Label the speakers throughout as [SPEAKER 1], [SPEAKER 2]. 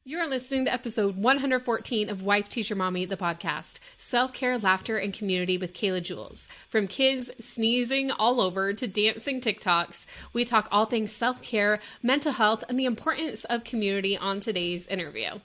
[SPEAKER 1] You are listening to episode 114 of Wife Teacher Mommy, the podcast. Self-care, laughter, and community with Kayla Jules. From kids sneezing all over to dancing Tik Toks, we talk all things self-care, mental health, and the importance of community on today's interview.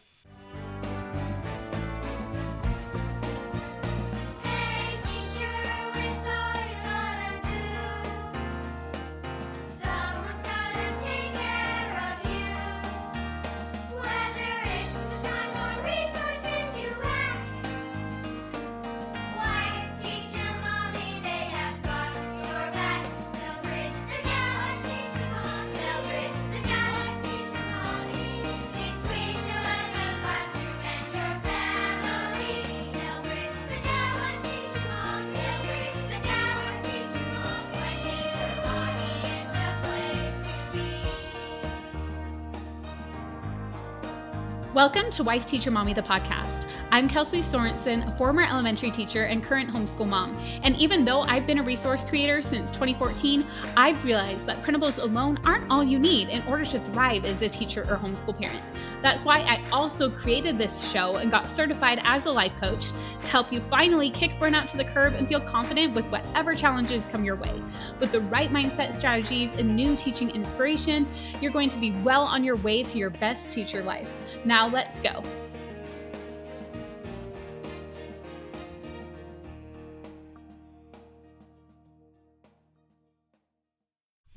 [SPEAKER 1] Welcome to Wife Teacher Mommy, the podcast. I'm Kelsey Sorensen, a former elementary teacher and current homeschool mom. And even though I've been a resource creator since 2014, I've realized that printables alone aren't all you need in order to thrive as a teacher or homeschool parent. That's why I also created this show and got certified as a life coach to help you finally kick burnout to the curb and feel confident with whatever challenges come your way. With the right mindset strategies and new teaching inspiration, you're going to be well on your way to your best teacher life. Now let's go.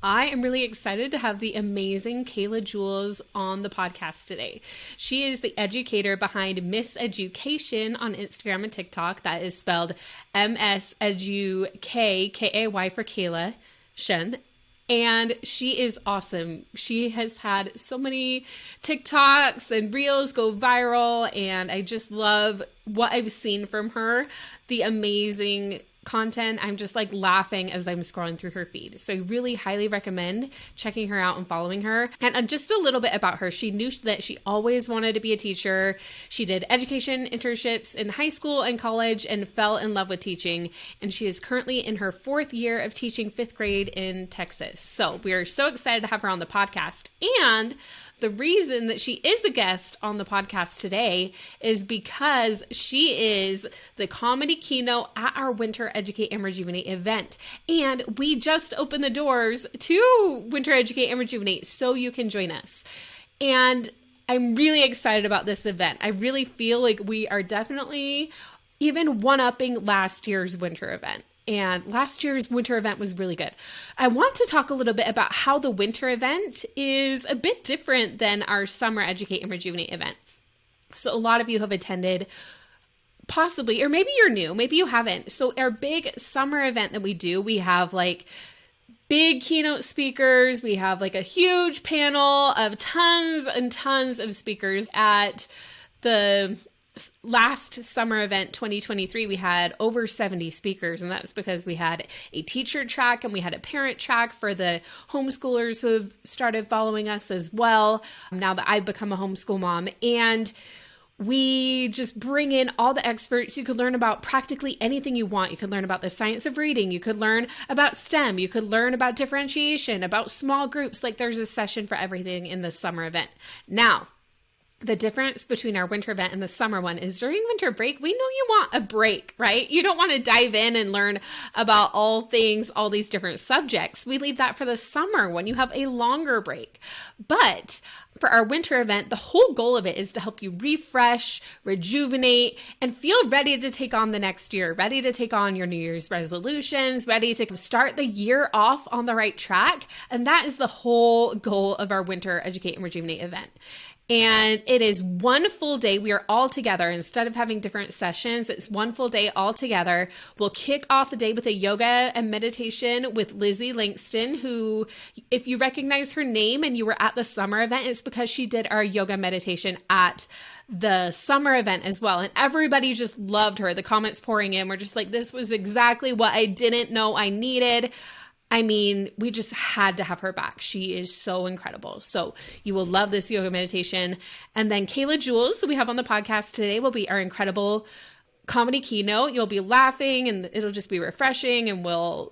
[SPEAKER 1] I am really excited to have the amazing Kayla Jules on the podcast today. She is the educator behind Miss Education on Instagram and TikTok. That is spelled MSEduKay for Kayla Shen. And she is awesome. She has had so many TikToks and reels go viral, and I just love what I've seen from her. The amazing content. I'm just like laughing as I'm scrolling through her feed. So I really highly recommend checking her out and following her. And just a little bit about her. She knew that she always wanted to be a teacher. She did education internships in high school and college and fell in love with teaching. And she is currently in her 4th year of teaching 5th grade in Texas. So we are so excited to have her on the podcast. And the reason that she is a guest on the podcast today is because she is the comedy keynote at our Winter Educate and Rejuvenate event. And we just opened the doors to Winter Educate and Rejuvenate so you can join us. And I'm really excited about this event. I really feel like we are definitely even one-upping last year's winter event. And last year's winter event was really good. I want to talk a little bit about how the winter event is a bit different than our summer Educate and Rejuvenate event. So a lot of you have attended possibly, or maybe you're new, maybe you haven't. So our big summer event that we do, we have like big keynote speakers. We have like a huge panel of tons and tons of speakers. At the last summer event, 2023, we had over 70 speakers, and that's because we had a teacher track and we had a parent track for the homeschoolers who have started following us as well, now that I've become a homeschool mom. And we just bring in all the experts. You could learn about practically anything you want. You could learn about the science of reading. You could learn about STEM. You could learn about differentiation, about small groups. Like there's a session for everything in the summer event. Now, the difference between our winter event and the summer one is during winter break, we know you want a break, right? You don't want to dive in and learn about all things, all these different subjects. We leave that for the summer when you have a longer break. But for our winter event, the whole goal of it is to help you refresh, rejuvenate, and feel ready to take on the next year, ready to take on your New Year's resolutions, ready to start the year off on the right track. And that is the whole goal of our Winter Educate and Rejuvenate event. And it is one full day. We are all together. Instead of having different sessions, it's one full day all together. We'll kick off the day with a yoga and meditation with Lizzie Langston, who, if you recognize her name and you were at the summer event, it's because she did our yoga meditation at the summer event as well. And everybody just loved her. The comments pouring in were just like, this was exactly what I didn't know I needed. I mean, we just had to have her back. She is so incredible. So you will love this yoga meditation. And then Kayla Jules, who we have on the podcast today, will be our incredible comedy keynote. You'll be laughing and it'll just be refreshing, and we'll,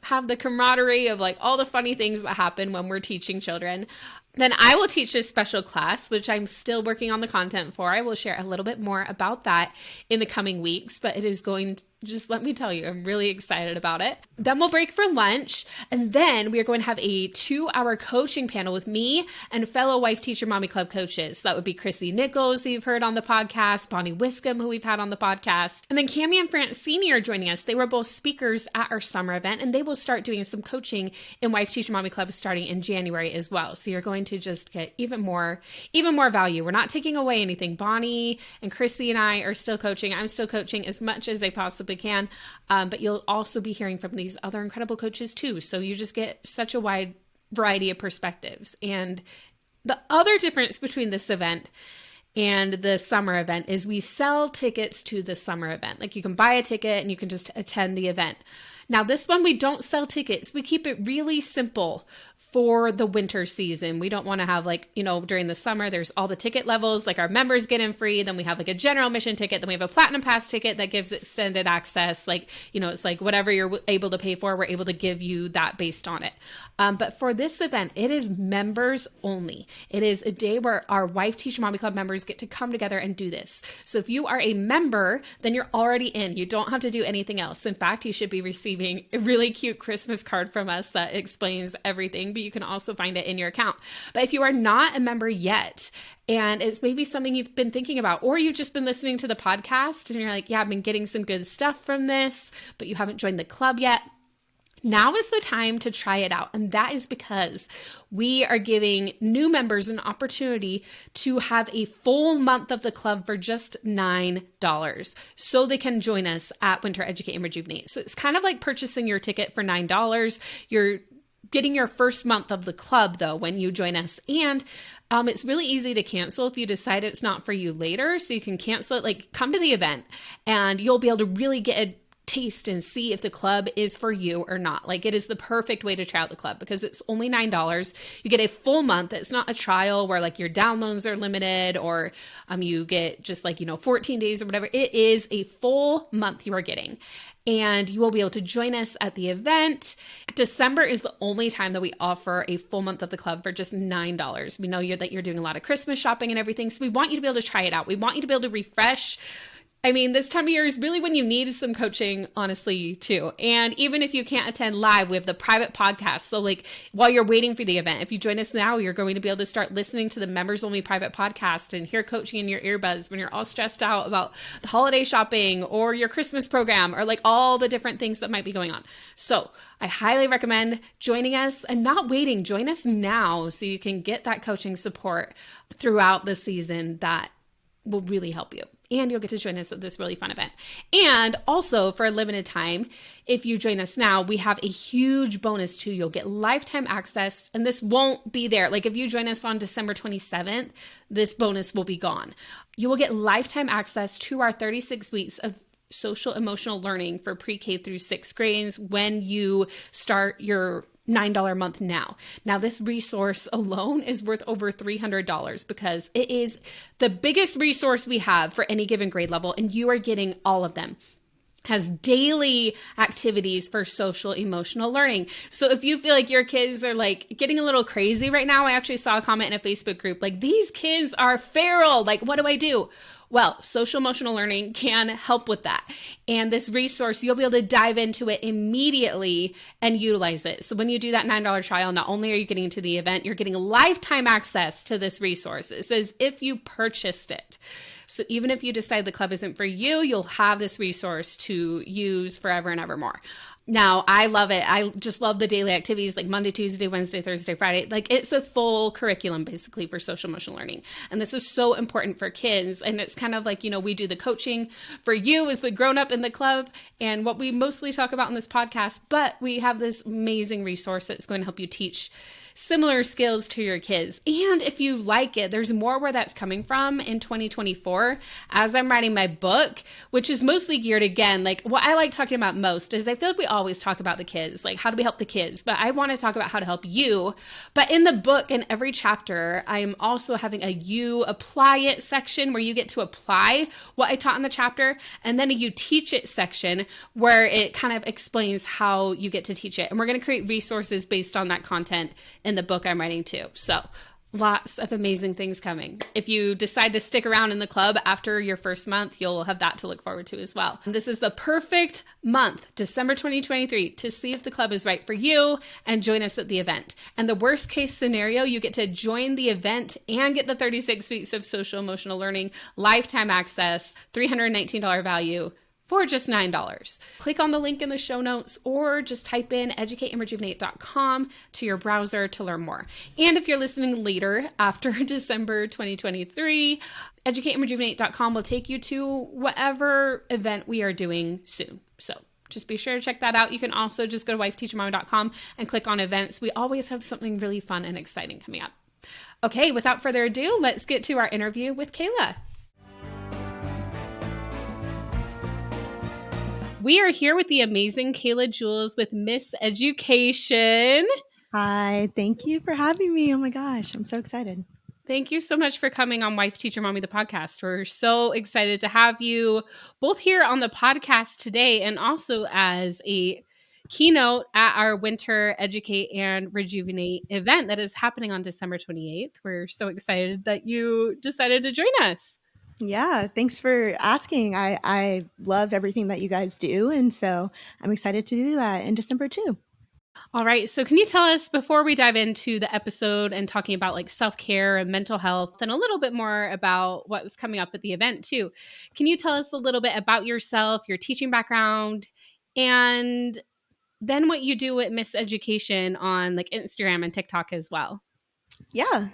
[SPEAKER 1] have the camaraderie of like all the funny things that happen when we're teaching children. Then I will teach a special class, which I'm still working on the content for. I will share a little bit more about that in the coming weeks, but it is going to, just let me tell you, I'm really excited about it. Then we'll break for lunch, and then we are going to have a 2-hour coaching panel with me and fellow Wife Teacher Mommy Club coaches. So that would be Chrissy Nichols, who you've heard on the podcast, Bonnie Wiscombe, who we've had on the podcast, and then Cammie and Francine are joining us. They were both speakers at our summer event, and they will start doing some coaching in Wife Teacher Mommy Club starting in January as well. So you're going to just get even more value. We're not taking away anything. Bonnie and Chrissy and I are still coaching. I'm still coaching as much as I possibly can, but you'll also be hearing from these other incredible coaches too. So you just get such a wide variety of perspectives. And the other difference between this event and the summer event is we sell tickets to the summer event. Like you can buy a ticket and you can just attend the event. Now this one, we don't sell tickets. We keep it really simple for the winter season. We don't want to have during the summer, there's all the ticket levels, like our members get in free. Then we have like a general admission ticket. Then we have a platinum pass ticket that gives extended access. It's like whatever you're able to pay for, we're able to give you that based on it. But for this event, it is members only. It is a day where our Wife Teacher Mommy Club members get to come together and do this. So if you are a member, then you're already in. You don't have to do anything else. In fact, you should be receiving a really cute Christmas card from us that explains everything, but you can also find it in your account. But if you are not a member yet, and it's maybe something you've been thinking about, or you've just been listening to the podcast and you're like, yeah, I've been getting some good stuff from this, but you haven't joined the club yet, now is the time to try it out. And that is because we are giving new members an opportunity to have a full month of the club for just $9 so they can join us at Winter Educate and Rejuvenate. So it's kind of like purchasing your ticket for $9. You're getting your first month of the club though when you join us, and it's really easy to cancel if you decide it's not for you later. So you can cancel it, like come to the event and you'll be able to really get a taste and see if the club is for you or not. Like it is the perfect way to try out the club because it's only $9. You get a full month. It's not a trial where like your downloads are limited or you get just 14 days or whatever. It is a full month you are getting. And you will be able to join us at the event. December is the only time that we offer a full month of the club for just $9. We know that you're doing a lot of Christmas shopping and everything, so we want you to be able to try it out. We want you to be able to refresh. I mean, this time of year is really when you need some coaching, honestly, too. And even if you can't attend live, we have the private podcast. So while you're waiting for the event, if you join us now, you're going to be able to start listening to the members only private podcast and hear coaching in your earbuds when you're all stressed out about the holiday shopping or your Christmas program or all the different things that might be going on. So I highly recommend joining us and not waiting. Join us now so you can get that coaching support throughout the season that will really help you. And you'll get to join us at this really fun event. And also for a limited time, if you join us now, we have a huge bonus too. You'll get lifetime access, and this won't be there. Like if you join us on December 27th, this bonus will be gone. You will get lifetime access to our 36 weeks of social emotional learning for pre-K through 6th grades when you start your $9 a month now. Now, this resource alone is worth over $300 because it is the biggest resource we have for any given grade level, and you are getting all of them. Has daily activities for social emotional learning. So if you feel like your kids are getting a little crazy right now, I actually saw a comment in a Facebook group, these kids are feral. What do I do? Well, social emotional learning can help with that. And this resource, you'll be able to dive into it immediately and utilize it. So when you do that $9 trial, not only are you getting to the event, you're getting lifetime access to this resource. It says if you purchased it. So even if you decide the club isn't for you, you'll have this resource to use forever and ever more. Now, I love it. I just love the daily activities like Monday, Tuesday, Wednesday, Thursday, Friday. It's a full curriculum basically for social emotional learning. And this is so important for kids. And it's kind of we do the coaching for you as the grown up in the club and what we mostly talk about in this podcast. But we have this amazing resource that's going to help you teach similar skills to your kids. And if you like it, there's more where that's coming from in 2024 as I'm writing my book, which is mostly geared again, what I like talking about most is I feel like we always talk about the kids, how do we help the kids? But I want to talk about how to help you. But in the book, in every chapter, I'm also having a you apply it section where you get to apply what I taught in the chapter, and then a you teach it section where it kind of explains how you get to teach it. And we're going to create resources based on that content in the book I'm writing too. So Lots of amazing things coming. If you decide to stick around in the club after your first month, you'll have that to look forward to as well. This is the perfect month, December 2023, to see if the club is right for you and join us at the event. And the worst case scenario, you get to join the event and get the 36 weeks of social emotional learning, lifetime access, $319 value, for just $9. Click on the link in the show notes or just type in educateandrejuvenate.com to your browser to learn more. And if you're listening later after December 2023, educateandrejuvenate.com will take you to whatever event we are doing soon. So just be sure to check that out. You can also just go to wifeteachermama.com and click on events. We always have something really fun and exciting coming up. Okay, without further ado, let's get to our interview with Kayla. We are here with the amazing Kayla Jules with Miss Education.
[SPEAKER 2] Hi, thank you for having me. Oh my gosh, I'm so excited.
[SPEAKER 1] Thank you so much for coming on Wife Teacher Mommy, the podcast. We're so excited to have you both here on the podcast today and also as a keynote at our Winter Educate and Rejuvenate event that is happening on December 28th. We're so excited that you decided to join us.
[SPEAKER 2] Yeah, thanks for asking. I love everything that you guys do, and so I'm excited to do that in December too.
[SPEAKER 1] All right. So can you tell us, before we dive into the episode and talking about like self-care and mental health and a little bit more about what's coming up at the event too, can you tell us a little bit about yourself, your teaching background, and then what you do at Miss Education on like Instagram and TikTok as well?
[SPEAKER 2] Yeah.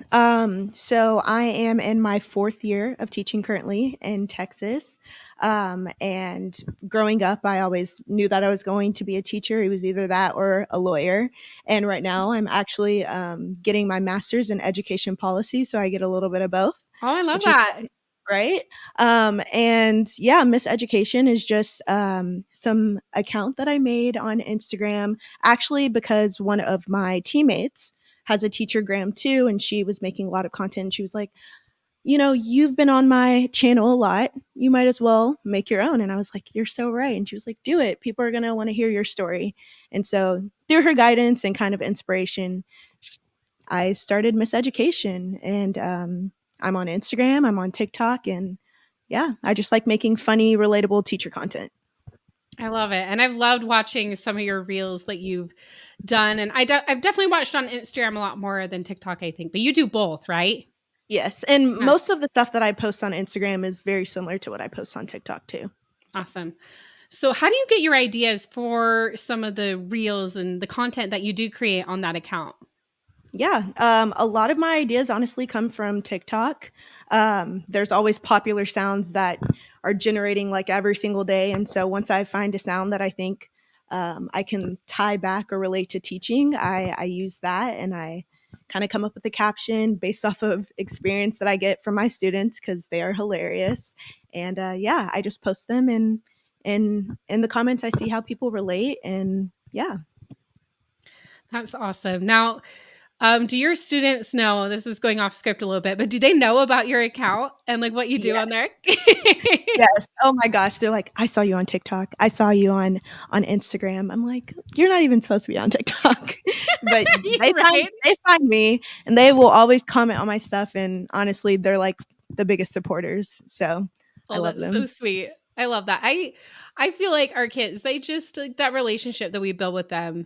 [SPEAKER 2] So I am in my 4th year of teaching currently in Texas. And growing up, I always knew that I was going to be a teacher. It was either that or a lawyer. And right now I'm actually getting my master's in education policy. So I get a little bit of both,
[SPEAKER 1] Oh, I love
[SPEAKER 2] which is
[SPEAKER 1] that.
[SPEAKER 2] right. And yeah, Miss Education is just some account that I made on Instagram, actually, because one of my teammates has a teacher gram too, and she was making a lot of content. And she was like, you've been on my channel a lot. You might as well make your own. And I was like, you're so right. And she was like, do it. People are going to want to hear your story. And so through her guidance and kind of inspiration, I started Miss Education, and I'm on Instagram, I'm on TikTok, and yeah, I just like making funny, relatable teacher content.
[SPEAKER 1] I love it. And I've loved watching some of your reels that you've done. And I've definitely watched on Instagram a lot more than TikTok, I think. But you do both, right?
[SPEAKER 2] Yes, and
[SPEAKER 1] Yeah.
[SPEAKER 2] most of the stuff that I post on Instagram is very similar to what I post on TikTok too.
[SPEAKER 1] Awesome. So how do you get your ideas for some of the reels and the content that you do create on that account?
[SPEAKER 2] Yeah, a lot of my ideas honestly come from TikTok. There's always popular sounds that are generating like every single day, and so once I find a sound that I think I can tie back or relate to teaching, I use that, and I kind of come up with a caption based off of experience that I get from my students because they are hilarious. And yeah, I just post them, and in the comments I see how people relate, and yeah.
[SPEAKER 1] That's awesome. Now, do your students know, this is going off script a little bit, but do they know about your account and like what you do on there?
[SPEAKER 2] Yes. Oh my gosh. They're like, I saw you on TikTok. I saw you on Instagram. I'm like, you're not even supposed to be on TikTok. But
[SPEAKER 1] Right?
[SPEAKER 2] they find me, and they will always comment on my stuff, and honestly, they're like the biggest supporters. So I
[SPEAKER 1] Oh,
[SPEAKER 2] love
[SPEAKER 1] that's so
[SPEAKER 2] them.
[SPEAKER 1] sweet. I love that. I feel like our kids, they just like that relationship that we build with them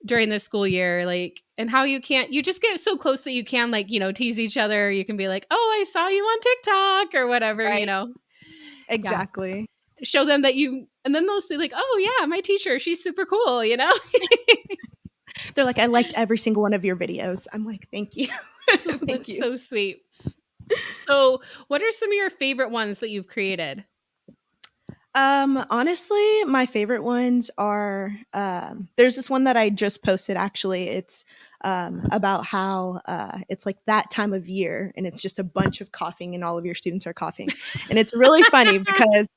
[SPEAKER 1] during the school year, like, and how you just get so close that you can, like, tease each other. You can be like, oh, I saw you on TikTok or whatever,
[SPEAKER 2] Right.
[SPEAKER 1] Yeah.
[SPEAKER 2] Exactly.
[SPEAKER 1] Show them that and then they'll say, like, oh, yeah, my teacher, she's super cool.
[SPEAKER 2] They're like, I liked every single one of your videos. I'm like, thank you. Thank
[SPEAKER 1] That's
[SPEAKER 2] you.
[SPEAKER 1] so sweet. So, what are some of your favorite ones that you've created?
[SPEAKER 2] Honestly, my favorite ones are there's this one that I just posted actually. It's about how it's like that time of year, and it's just a bunch of coughing, and all of your students are coughing. And it's really funny because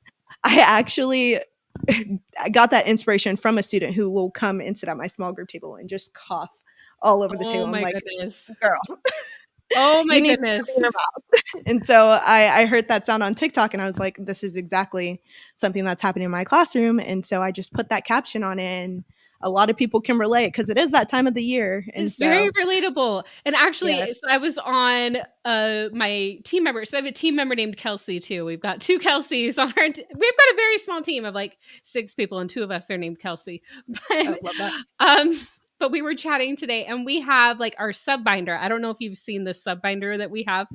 [SPEAKER 2] I actually I got that inspiration from a student who will come and sit at my small group table and just cough all over the
[SPEAKER 1] Oh
[SPEAKER 2] table. I'm
[SPEAKER 1] my
[SPEAKER 2] like,
[SPEAKER 1] goodness.
[SPEAKER 2] girl,
[SPEAKER 1] Oh my
[SPEAKER 2] you need to
[SPEAKER 1] goodness.
[SPEAKER 2] clean your mouth. And so I heard that sound on TikTok, and I was like, this is exactly something that's happening in my classroom. And so I just put that caption on it, and a lot of people can relate because it is that time of the year. And
[SPEAKER 1] It's very
[SPEAKER 2] so,
[SPEAKER 1] relatable. And
[SPEAKER 2] yeah.
[SPEAKER 1] actually, so I was on my team member. So I have a team member named Kelsey too. We've got two Kelseys on our. We've got a very small team of like 6 people, and 2 of us are named Kelsey. But
[SPEAKER 2] I love that.
[SPEAKER 1] um, but we were chatting today, and we have like our sub binder. I don't know if you've seen the sub binder that we have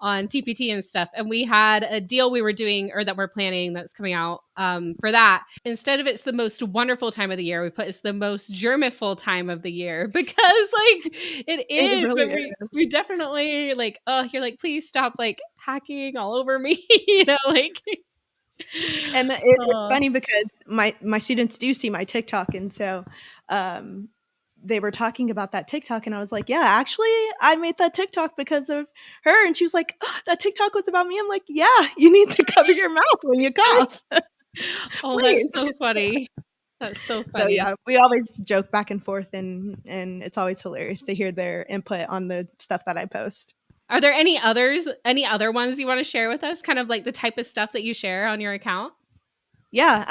[SPEAKER 1] on TPT and stuff. And we had a deal we were doing or that we're planning that's coming out for that. Instead of it's the most wonderful time of the year, we put it's the most germiful time of the year because like it
[SPEAKER 2] It
[SPEAKER 1] is.
[SPEAKER 2] really
[SPEAKER 1] And
[SPEAKER 2] is.
[SPEAKER 1] we definitely like, oh, you're like, please stop like hacking all over me, like
[SPEAKER 2] And it's
[SPEAKER 1] oh.
[SPEAKER 2] funny because my students do see my TikTok, and so um, they were talking about that TikTok, and I was like, "Yeah, actually, I made that TikTok because of her." And she was like, "Oh, that TikTok was about me." I'm like, "Yeah, you need to cover your mouth when you cough,
[SPEAKER 1] Oh, that's
[SPEAKER 2] please."
[SPEAKER 1] so funny. That's so
[SPEAKER 2] So
[SPEAKER 1] funny.
[SPEAKER 2] yeah, we always joke back and forth, and it's always hilarious to hear their input on the stuff that I post.
[SPEAKER 1] Are there any other ones you want to share with us? Kind of like the type of stuff that you share on your account?
[SPEAKER 2] Yeah,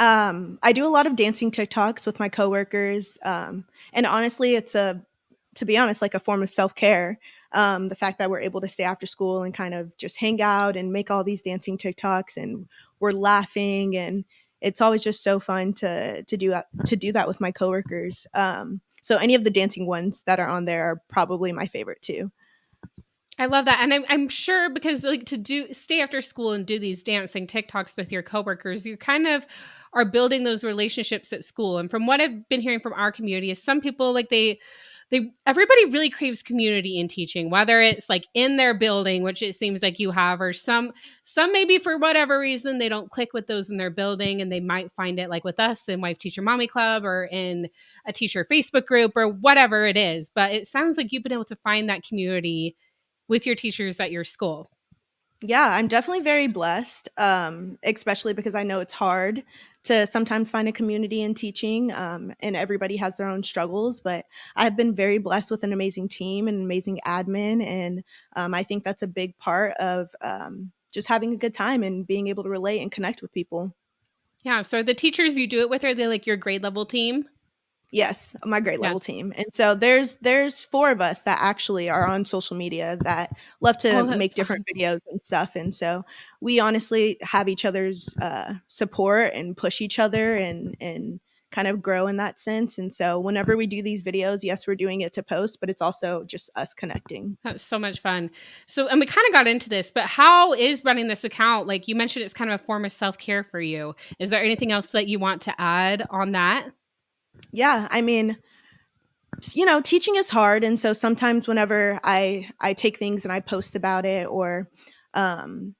[SPEAKER 2] I do a lot of dancing TikToks with my coworkers, and honestly, it's to be honest, like a form of self care. The fact that we're able to stay after school and kind of just hang out and make all these dancing TikToks, and we're laughing, and it's always just so fun to do that with my coworkers. So any of the dancing ones that are on there are probably my favorite too.
[SPEAKER 1] I love that, and I'm sure because, like, to do stay after school and do these dancing TikToks with your coworkers, you kind of are building those relationships at school, and from what I've been hearing from our community is some people, like, they everybody really craves community in teaching, whether it's, like, in their building, which it seems like you have, or some maybe for whatever reason, they don't click with those in their building, and they might find it, like, with us in Wife Teacher Mommy Club or in a teacher Facebook group or whatever it is, but it sounds like you've been able to find that community with your teachers at your school.
[SPEAKER 2] Yeah, I'm definitely very blessed, especially because I know it's hard to sometimes find a community in teaching, and everybody has their own struggles. But I've been very blessed with an amazing team and amazing admin, and I think that's a big part of just having a good time and being able to relate and connect with people.
[SPEAKER 1] Yeah, so the teachers you do it with, are they like your grade level team?
[SPEAKER 2] Yes, my grade
[SPEAKER 1] Yeah.
[SPEAKER 2] level team. And so there's 4 of us that actually are on social media that love to
[SPEAKER 1] Oh, that's
[SPEAKER 2] make
[SPEAKER 1] fun.
[SPEAKER 2] different videos and stuff, and so we honestly have each other's, support and push each other and kind of grow in that sense, and so whenever we do these videos, yes, we're doing it to post, but it's also just us connecting.
[SPEAKER 1] That's so much fun. So, and we kind of got into this, but how is running this account? Like you mentioned, it's kind of a form of self care for you. Is there anything else that you want to add on that?
[SPEAKER 2] Yeah, I mean, teaching is hard, and so sometimes whenever I take things and I post about it, or, um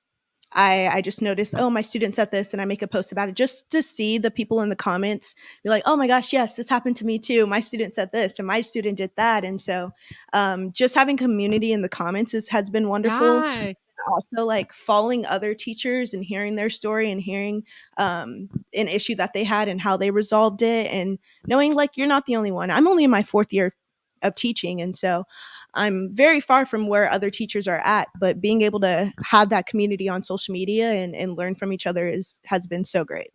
[SPEAKER 2] I just noticed, oh, my student said this, and I make a post about it just to see the people in the comments be like, oh my gosh, yes, this happened to me too. My student said this, and my student did that. And so just having community in the comments has been wonderful.
[SPEAKER 1] Yeah.
[SPEAKER 2] Also, like following other teachers and hearing their story and hearing an issue that they had and how they resolved it, and knowing like you're not the only one. I'm only in my 4th year of teaching, and so I'm very far from where other teachers are at, but being able to have that community on social media and learn from each other has been so great.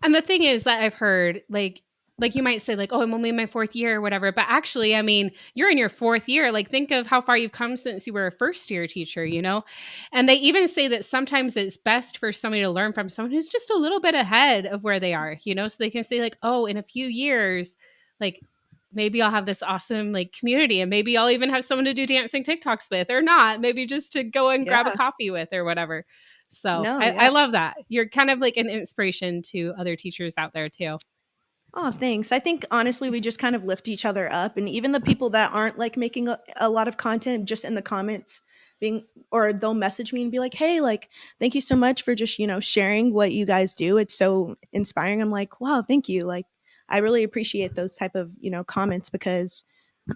[SPEAKER 1] And the thing is that I've heard, like you might say, like, "Oh, I'm only in my 4th year," or whatever, but actually, I mean, you're in your 4th year, like, think of how far you've come since you were a first-year teacher, you know? And they even say that sometimes it's best for somebody to learn from someone who's just a little bit ahead of where they are, you know? So they can say, like, "Oh, in a few years, like, maybe I'll have this awesome, like, community, and maybe I'll even have someone to do dancing TikToks with, or not, maybe just to go and grab a
[SPEAKER 2] Yeah.
[SPEAKER 1] coffee with or whatever." So,
[SPEAKER 2] No,
[SPEAKER 1] I
[SPEAKER 2] yeah.
[SPEAKER 1] love that. You're kind of like an inspiration to other teachers out there too.
[SPEAKER 2] Oh, thanks. I think honestly, we just kind of lift each other up, and even the people that aren't like making a lot of content, just in the comments, being or they'll message me and be like, "Hey, like, thank you so much for just sharing what you guys do. It's so inspiring." I'm like, "Wow, thank you." Like, I really appreciate those type of comments, because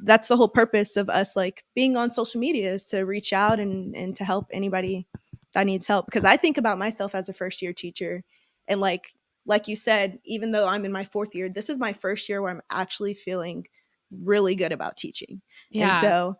[SPEAKER 2] that's the whole purpose of us like being on social media, is to reach out and to help anybody that needs help. Because I think about myself as a first year teacher, and like you said, even though I'm in my 4th year, this is my first year where I'm actually feeling really good about teaching. And
[SPEAKER 1] Yeah.
[SPEAKER 2] so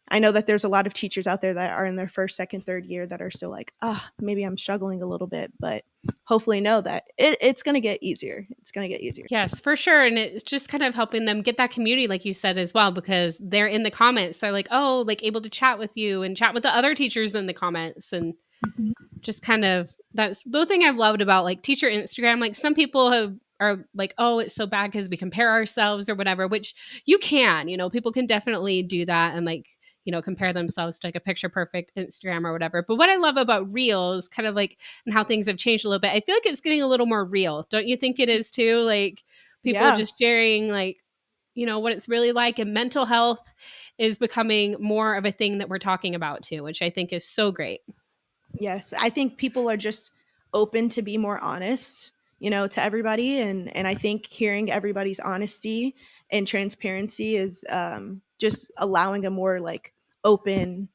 [SPEAKER 2] I know that there's a lot of teachers out there that are in their first, second, third year that are still like, maybe I'm struggling a little bit. But hopefully know that it's going to get easier. It's going to get easier.
[SPEAKER 1] Yes, for sure. And it's just kind of helping them get that community, like you said, as well, because they're in the comments. They're like, oh, like able to chat with you and chat with the other teachers in the comments. And
[SPEAKER 2] Mhm.
[SPEAKER 1] just kind of, that's the thing I've loved about like teacher Instagram. Like some people are like, oh, it's so bad because we compare ourselves or whatever, which you can, people can definitely do that and like, compare themselves to like a picture perfect Instagram or whatever. But what I love about Reels, kind of like, and how things have changed a little bit, I feel like it's getting a little more real. Don't you think it is too? Like people
[SPEAKER 2] Yeah.
[SPEAKER 1] just sharing like, what it's really like, and mental health is becoming more of a thing that we're talking about too, which I think is so great.
[SPEAKER 2] Yes, I think people are just open to be more honest, to everybody, and I think hearing everybody's honesty and transparency is just allowing a more like open,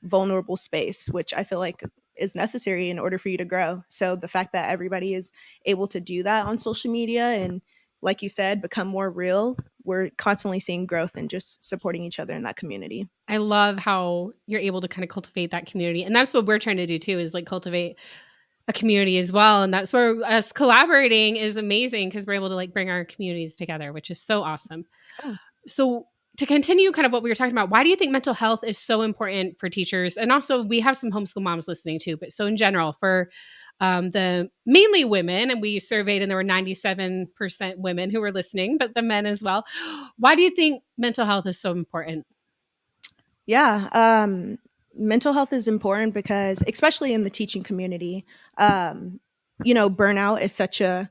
[SPEAKER 2] vulnerable space, which I feel like is necessary in order for you to grow. So the fact that everybody is able to do that on social media and, like you said, become more real, we're constantly seeing growth and just supporting each other in that community.
[SPEAKER 1] I love how you're able to kind of cultivate that community. And that's what we're trying to do too, is like cultivate a community as well. And that's where us collaborating is amazing because we're able to like bring our communities together, which is so awesome.
[SPEAKER 2] Yeah.
[SPEAKER 1] So to continue kind of what we were talking about, why do you think mental health is so important for teachers? And also we have some homeschool moms listening too, but so in general for the mainly women, and we surveyed and there were 97% women who were listening, but the men as well. Why do you think mental health is so important?
[SPEAKER 2] Yeah, mental health is important because, especially in the teaching community, burnout is such a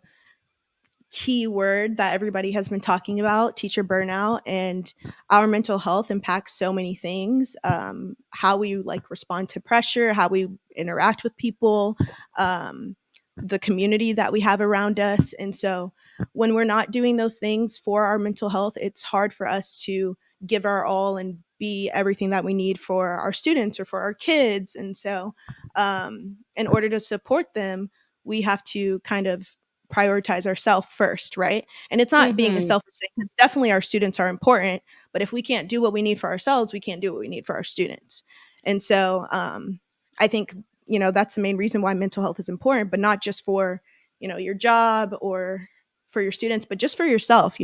[SPEAKER 2] key word that everybody has been talking about, teacher burnout, and our mental health impacts so many things. How we like respond to pressure, how we interact with people, um, the community that we have around us. And so when we're not doing those things for our mental health, it's hard for us to give our all and be everything that we need for our students or for our kids. And so in order to support them, we have to kind of prioritize ourselves first, right? And it's not being a
[SPEAKER 1] Mm-hmm.
[SPEAKER 2] selfish thing. It's definitely our students are important, but if we can't do what we need for ourselves, we can't do what we need for our students. And so I think that's the main reason why mental health is important, but not just for your job or for your students, but just for yourself.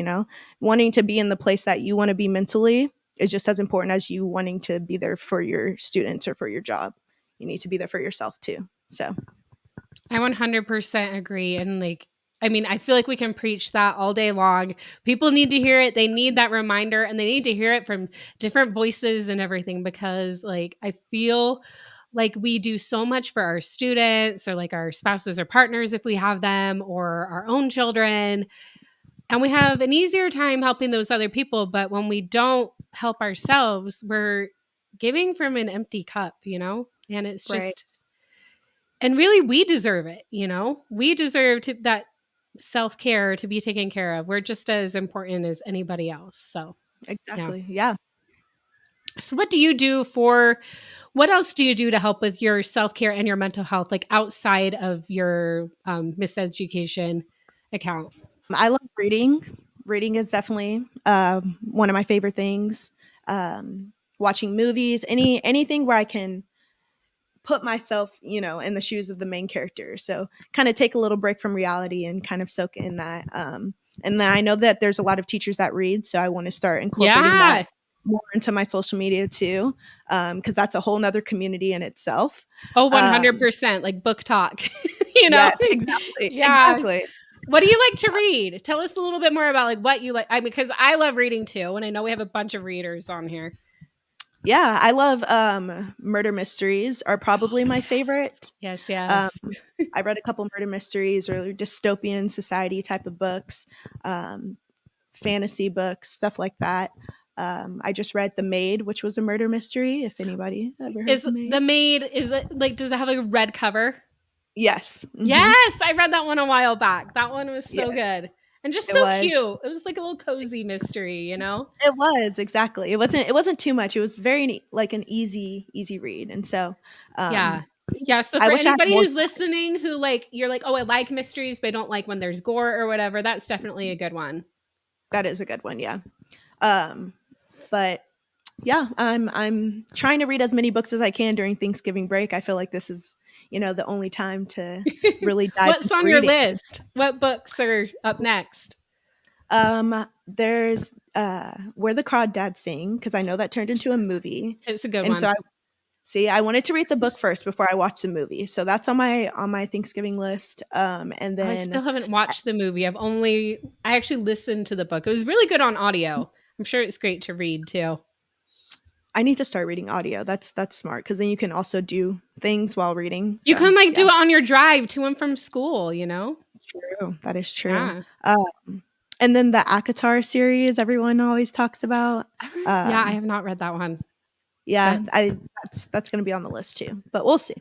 [SPEAKER 2] Wanting to be in the place that you want to be mentally is just as important as you wanting to be there for your students or for your job. You need to be there for yourself too. So
[SPEAKER 1] I 100% agree. And like, I mean, I feel like we can preach that all day long. People need to hear it. They need that reminder and they need to hear it from different voices and everything because, like, I feel like we do so much for our students or like our spouses or partners if we have them or our own children. And we have an easier time helping those other people. But when we don't help ourselves, we're giving from an empty cup, And it's
[SPEAKER 2] right.
[SPEAKER 1] just, and really we deserve it, we deserve that self-care to be taken care of. We're just as important as anybody else. So yeah.
[SPEAKER 2] Exactly. Yeah.
[SPEAKER 1] So what else do you do to help with your self-care and your mental health, like outside of your miseducation account?
[SPEAKER 2] I love reading. Reading is definitely one of my favorite things. Watching movies, anything where I can put myself, in the shoes of the main character. So kind of take a little break from reality and kind of soak in that. And then I know that there's a lot of teachers that read, so I want to start incorporating that
[SPEAKER 1] Yeah.
[SPEAKER 2] more into my social media too, because that's a whole nother community in itself.
[SPEAKER 1] Oh,
[SPEAKER 2] Um,
[SPEAKER 1] 100%, like book talk.
[SPEAKER 2] yes, exactly,
[SPEAKER 1] Yeah.
[SPEAKER 2] exactly.
[SPEAKER 1] What do you like to read? Tell us a little bit more about like what you like. I mean, because I love reading too, and I know we have a bunch of readers on here.
[SPEAKER 2] Yeah, I love murder mysteries are probably my favorite.
[SPEAKER 1] Yes,
[SPEAKER 2] Um,
[SPEAKER 1] yes.
[SPEAKER 2] I read a couple murder mysteries or dystopian society type of books, um, fantasy books, stuff like that. I just read The Maid, which was a murder mystery. If anybody ever heard of
[SPEAKER 1] Is
[SPEAKER 2] The Maid,
[SPEAKER 1] the maid is it like does it have like a red cover?
[SPEAKER 2] yes,
[SPEAKER 1] Yes, I read that one a while back. That one was so
[SPEAKER 2] yes,
[SPEAKER 1] good. And just
[SPEAKER 2] it
[SPEAKER 1] so
[SPEAKER 2] was.
[SPEAKER 1] cute. It was like a little cozy mystery.
[SPEAKER 2] It was exactly. It wasn't too much. It was very like an easy read, and so
[SPEAKER 1] Yeah.
[SPEAKER 2] um,
[SPEAKER 1] Yeah, so
[SPEAKER 2] I
[SPEAKER 1] for
[SPEAKER 2] wish I had
[SPEAKER 1] anybody
[SPEAKER 2] more
[SPEAKER 1] who's
[SPEAKER 2] time.
[SPEAKER 1] listening who like you're like, "Oh, I like mysteries, but I don't like when there's gore or whatever." That's definitely a good one.
[SPEAKER 2] That is a good one, yeah. Um, but yeah, I'm trying to read as many books as I can during Thanksgiving break. I feel like this is the only time to really dive
[SPEAKER 1] What's
[SPEAKER 2] into
[SPEAKER 1] on your
[SPEAKER 2] reading.
[SPEAKER 1] list? What books are up next?
[SPEAKER 2] There's Where the Crawdads Sing, because I know that turned into a movie.
[SPEAKER 1] It's a good
[SPEAKER 2] And so
[SPEAKER 1] one.
[SPEAKER 2] I wanted to read the book first before I watch the movie. So that's on my Thanksgiving list. And
[SPEAKER 1] I
[SPEAKER 2] then
[SPEAKER 1] still haven't watched the movie. I actually listened to the book. It was really good on audio. I'm sure it's great to read too.
[SPEAKER 2] I need to start reading audio. That's smart, because then you can also do things while reading.
[SPEAKER 1] You
[SPEAKER 2] So
[SPEAKER 1] can like do
[SPEAKER 2] yeah,
[SPEAKER 1] it on your drive to and from school, you know?
[SPEAKER 2] true. That is true.
[SPEAKER 1] Yeah.
[SPEAKER 2] And then the ACOTAR series everyone always talks about.
[SPEAKER 1] Yeah, I
[SPEAKER 2] Um,
[SPEAKER 1] have not read that one.
[SPEAKER 2] yeah,
[SPEAKER 1] But
[SPEAKER 2] that's going to be on the list too. But we'll see.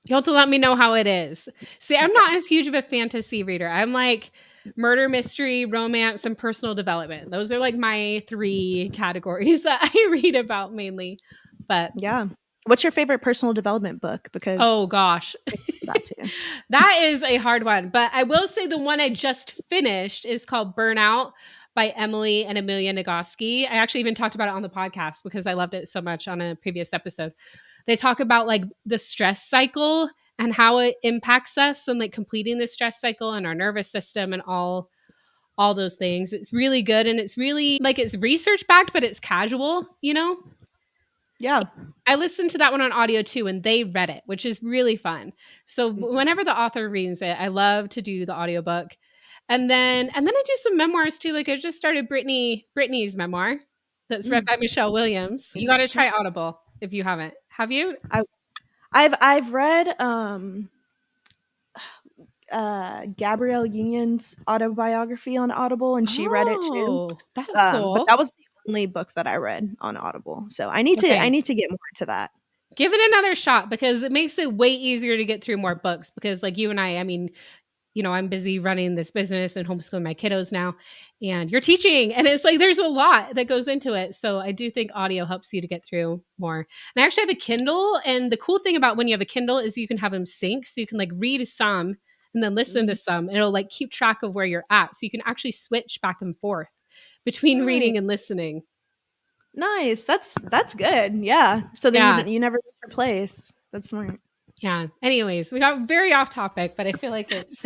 [SPEAKER 1] you'll have to let me know how it is. See, I'm not
[SPEAKER 2] Yes.
[SPEAKER 1] as huge of a fantasy reader. I'm like murder, mystery, romance, and personal development. Those are like my 3 categories that I read about mainly. But
[SPEAKER 2] Yeah. What's your favorite personal development book?
[SPEAKER 1] oh
[SPEAKER 2] Because
[SPEAKER 1] gosh.
[SPEAKER 2] that too.
[SPEAKER 1] That is a hard one. But I will say the one I just finished is called Burnout by Emily and Amelia Nagoski. I actually even talked about it on the podcast because I loved it so much on a previous episode. They talk about like the stress cycle and how it impacts us and like completing the stress cycle and our nervous system and all those things. It's really good and it's really like it's research backed, but it's casual, you know?
[SPEAKER 2] Yeah.
[SPEAKER 1] I listened to that one on audio too, and they read it, which is really fun. So whenever the author reads it, I love to do the audiobook. And then I do some memoirs too. Like I just started Brittany's memoir that's read
[SPEAKER 2] Mm.
[SPEAKER 1] by Michelle Williams. You got
[SPEAKER 2] Nice.
[SPEAKER 1] to try Audible if you haven't. Have you?
[SPEAKER 2] I I've read Gabrielle Union's autobiography on Audible, and she read it too.
[SPEAKER 1] Oh, that's
[SPEAKER 2] But
[SPEAKER 1] cool.
[SPEAKER 2] that was the only book that I read on Audible. So I
[SPEAKER 1] Okay.
[SPEAKER 2] need to get more into that.
[SPEAKER 1] Give it another shot because it makes it way easier to get through more books because like you and I mean, I'm busy running this business and homeschooling my kiddos now, and you're teaching. And it's like there's a lot that goes into it. So I do think audio helps you to get through more. And I actually have a Kindle. And the cool thing about when you have a Kindle is you can have them sync. So you can like read some and then listen to
[SPEAKER 2] Mhm.
[SPEAKER 1] some. And it'll like keep track of where you're at. So you can actually switch back and forth between reading and
[SPEAKER 2] Nice.
[SPEAKER 1] listening.
[SPEAKER 2] Nice. That's good. Yeah. So then
[SPEAKER 1] Yeah.
[SPEAKER 2] you never reach your place. That's smart.
[SPEAKER 1] Yeah. Anyways, we got very off topic, but I feel like it's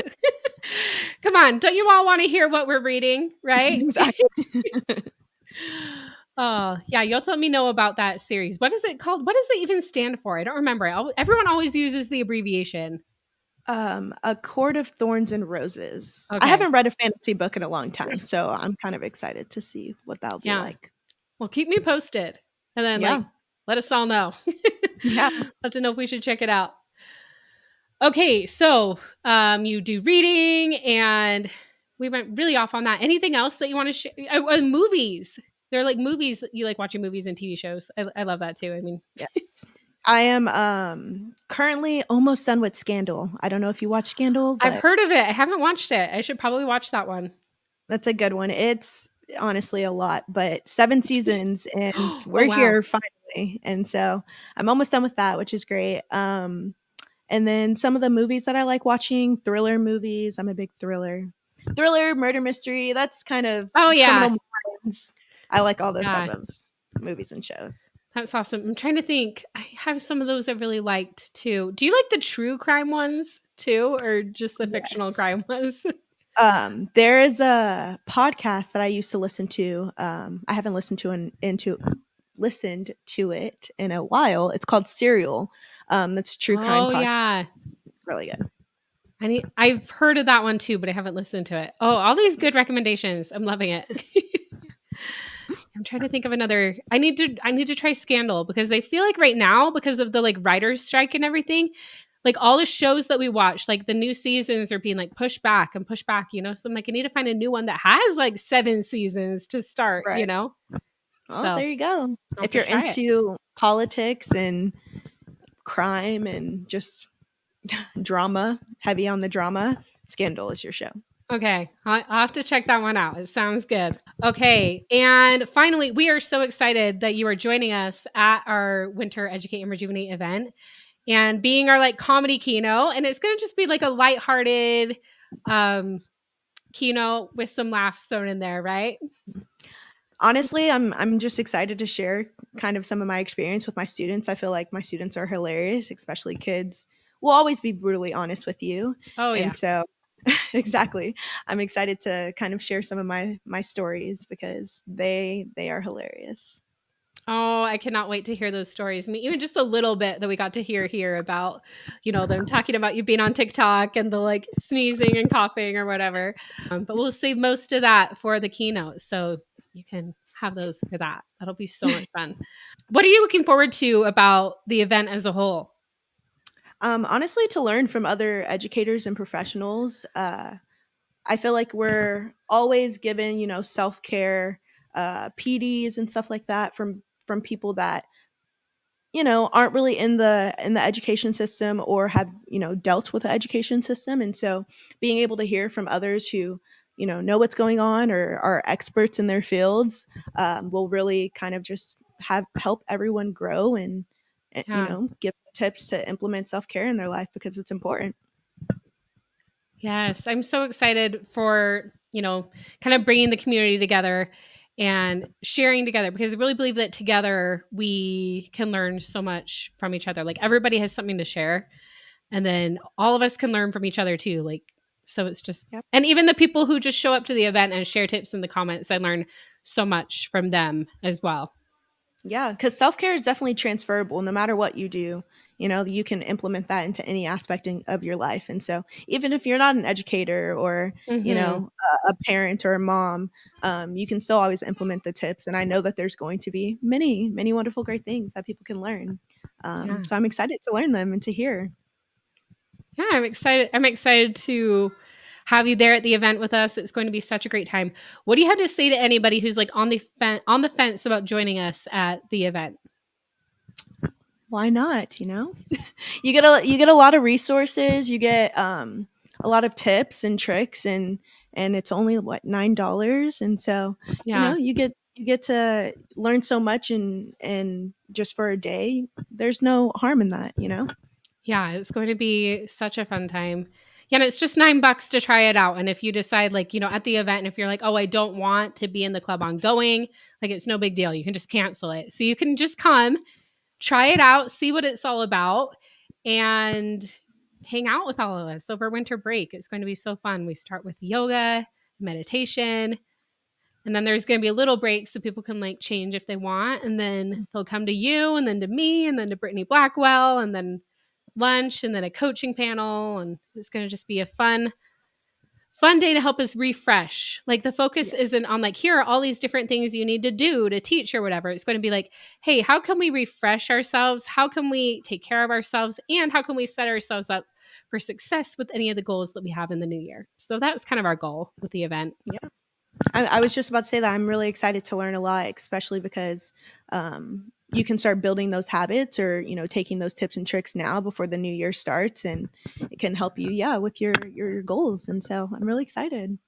[SPEAKER 1] come on. Don't you all want to hear what we're reading? Right?
[SPEAKER 2] Exactly.
[SPEAKER 1] Oh, yeah, you'll let me know about that series. What is it called? What does it even stand for? I don't remember. Everyone always uses the abbreviation.
[SPEAKER 2] A Court of Thorns and Roses. I
[SPEAKER 1] Okay.
[SPEAKER 2] haven't read a fantasy book in a long time, so I'm kind of excited to see what that'll be
[SPEAKER 1] Yeah.
[SPEAKER 2] like.
[SPEAKER 1] Well, keep me posted. And then
[SPEAKER 2] Yeah.
[SPEAKER 1] like let us all know.
[SPEAKER 2] Yeah.
[SPEAKER 1] Let to know if we should check it out. Okay, so you do reading and we went really off on that. Anything else that you want to share? Movies. They're like movies that you like watching movies and TV shows. I love that too. I mean,
[SPEAKER 2] Yes. I am currently almost done with Scandal. I don't know if you watch Scandal,
[SPEAKER 1] I've
[SPEAKER 2] but
[SPEAKER 1] heard of it. I haven't watched it. I should probably watch that one.
[SPEAKER 2] that's a good one. It's honestly a lot, but 7 seasons and
[SPEAKER 1] Oh,
[SPEAKER 2] we're
[SPEAKER 1] wow.
[SPEAKER 2] here finally. And so I'm almost done with that, which is great. And then some of the movies that I like watching, thriller movies. I'm a big thriller, murder mystery. That's kind of
[SPEAKER 1] Oh, yeah.
[SPEAKER 2] Criminal Minds. I like all those type
[SPEAKER 1] Yeah.
[SPEAKER 2] of movies and shows.
[SPEAKER 1] That's awesome. I'm trying to think. I have some of those I really liked too. Do you like the true crime ones too, or just the fictional
[SPEAKER 2] Yes.
[SPEAKER 1] crime ones?
[SPEAKER 2] There is a podcast that I used to listen to. I haven't listened to it in a while. It's called Serial. That's a true crime
[SPEAKER 1] Oh,
[SPEAKER 2] podcast.
[SPEAKER 1] yeah.
[SPEAKER 2] Really good.
[SPEAKER 1] I've heard of that one too, but I haven't listened to it. Oh, all these good recommendations. I'm loving it. I'm trying to think of another. I need to try Scandal because I feel like right now, because of the like writers' strike and everything, like all the shows that we watch, like the new seasons are being like pushed back and pushed back, So I'm like, I need to find a new one that has like 7 seasons to start,
[SPEAKER 2] Right. Oh,
[SPEAKER 1] So
[SPEAKER 2] there you go.
[SPEAKER 1] I'll have
[SPEAKER 2] If
[SPEAKER 1] to
[SPEAKER 2] you're
[SPEAKER 1] try it.
[SPEAKER 2] into politics and crime and just drama, heavy on the drama, Scandal is your show.
[SPEAKER 1] Okay, I'll have to check that one out. It sounds good. Okay, and finally, we are so excited that you are joining us at our Winter Educate and Rejuvenate event and being our like comedy keynote. And it's going to just be like a lighthearted keynote with some laughs thrown in there, right?
[SPEAKER 2] Honestly, I'm just excited to share kind of some of my experience with my students. I feel like my students are hilarious, especially kids. will always be brutally honest with you.
[SPEAKER 1] Oh, yeah.
[SPEAKER 2] And so exactly. I'm excited to kind of share some of my stories because they are hilarious.
[SPEAKER 1] Oh, I cannot wait to hear those stories. I mean, even just a little bit that we got to hear here about, them talking about you being on TikTok and the like sneezing and coughing or whatever. But we'll save most of that for the keynote. So you can have those for that. That'll be so much fun. What are you looking forward to about the event as a whole?
[SPEAKER 2] Honestly, to learn from other educators and professionals. I feel like we're always given, self-care PDs and stuff like that from people that aren't really in the education system or have dealt with the education system. And so being able to hear from others who know what's going on or are experts in their fields will really kind of just help everyone grow and
[SPEAKER 1] Yeah.
[SPEAKER 2] give tips to implement self-care in their life because it's important.
[SPEAKER 1] Yes, I'm so excited for, kind of bringing the community together and sharing together because I really believe that together we can learn so much from each other. Like everybody has something to share and then all of us can learn from each other too. Like, so it's just,
[SPEAKER 2] Yep.
[SPEAKER 1] and even the people who just show up to the event and share tips in the comments, I learn so much from them as well.
[SPEAKER 2] Yeah, because self-care is definitely transferable no matter what you do. You can implement that into any aspect of your life. And so even if you're not an educator or,
[SPEAKER 1] Mm-hmm.
[SPEAKER 2] a parent or a mom, you can still always implement the tips. And I know that there's going to be many, many wonderful, great things that people can learn.
[SPEAKER 1] Yeah.
[SPEAKER 2] So I'm excited to learn them and to hear.
[SPEAKER 1] Yeah, I'm excited. I'm excited to have you there at the event with us. It's going to be such a great time. What do you have to say to anybody who's like on the fence about joining us at the event?
[SPEAKER 2] Why not? You get a lot of resources. You get a lot of tips and tricks, and it's only what, $9, and so
[SPEAKER 1] Yeah.
[SPEAKER 2] you get to learn so much and just for a day. There's no harm in that.
[SPEAKER 1] Yeah, it's going to be such a fun time. Yeah, and it's just $9 to try it out. And if you decide like, at the event, and if you're like, oh, I don't want to be in the club ongoing, like it's no big deal. You can just cancel it. So you can just come, try it out, see what it's all about, and hang out with all of us over winter break. It's going to be so fun. We start with yoga, meditation, and then there's going to be a little break so people can like change if they want. And then they'll come to you and then to me and then to Brittany Blackwell and then lunch and then a coaching panel. And it's going to just be a fun day to help us refresh. Like the focus isn't on like, here are all these different things you need to do to teach or whatever. It's going to be like, hey, how can we refresh ourselves? How can we take care of ourselves? And how can we set ourselves up for success with any of the goals that we have in the new year? So that's kind of our goal with the event.
[SPEAKER 2] Yeah. I was just about to say that I'm really excited to learn a lot, especially because you can start building those habits or taking those tips and tricks now before the new year starts, and it can help you with your goals. And so I'm really excited.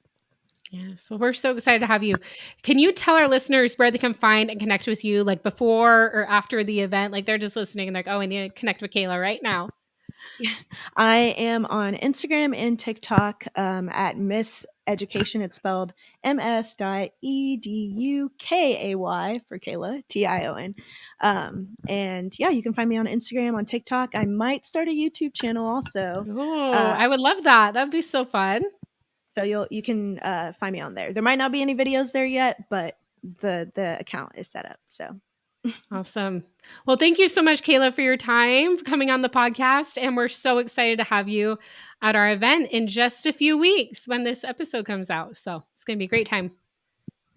[SPEAKER 1] Yes. Well, we're so excited to have you. Can you tell our listeners where they can find and connect with you, like before or after the event? Like they're just listening and they're like, oh, I need to connect with Kayla right now.
[SPEAKER 2] I am on Instagram and TikTok at Miss Education. It's spelled MS.EDUKAY for Kayla, TION. And yeah, you can find me on Instagram, on TikTok. I might start a YouTube channel also.
[SPEAKER 1] Oh, I would love that. That'd be so fun.
[SPEAKER 2] So you can find me on there. There might not be any videos there yet, but the account is set up. So
[SPEAKER 1] Awesome. Well, thank you so much, Kayla, for your time for coming on the podcast. And we're so excited to have you at our event in just a few weeks when this episode comes out. So it's going to be a great time.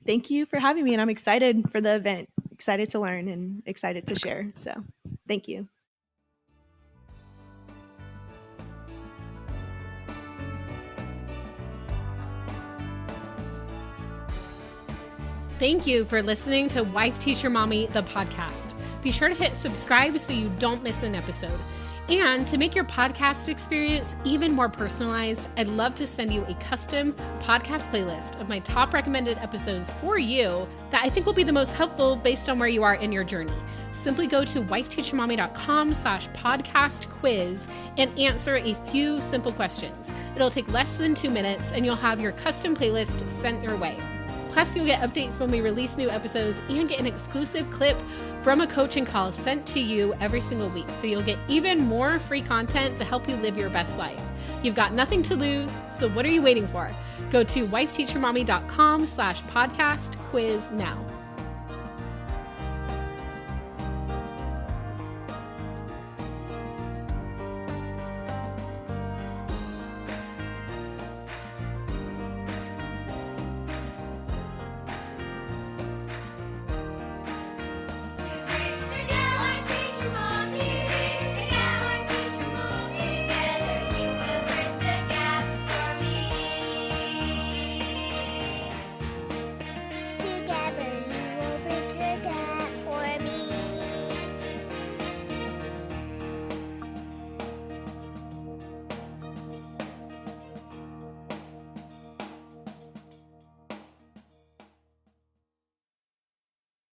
[SPEAKER 2] Thank you for having me. And I'm excited for the event, excited to learn and excited to share. So thank you.
[SPEAKER 1] Thank you for listening to Wife Teacher Mommy, the podcast. Be sure to hit subscribe so you don't miss an episode. And to make your podcast experience even more personalized, I'd love to send you a custom podcast playlist of my top recommended episodes for you that I think will be the most helpful based on where you are in your journey. Simply go to wifeteachermommy.com/podcast quiz and answer a few simple questions. It'll take less than 2 minutes and you'll have your custom playlist sent your way. Plus, you'll get updates when we release new episodes and get an exclusive clip from a coaching call sent to you every single week. So you'll get even more free content to help you live your best life. You've got nothing to lose, so what are you waiting for? Go to wifeteachermommy.com/podcast quiz now.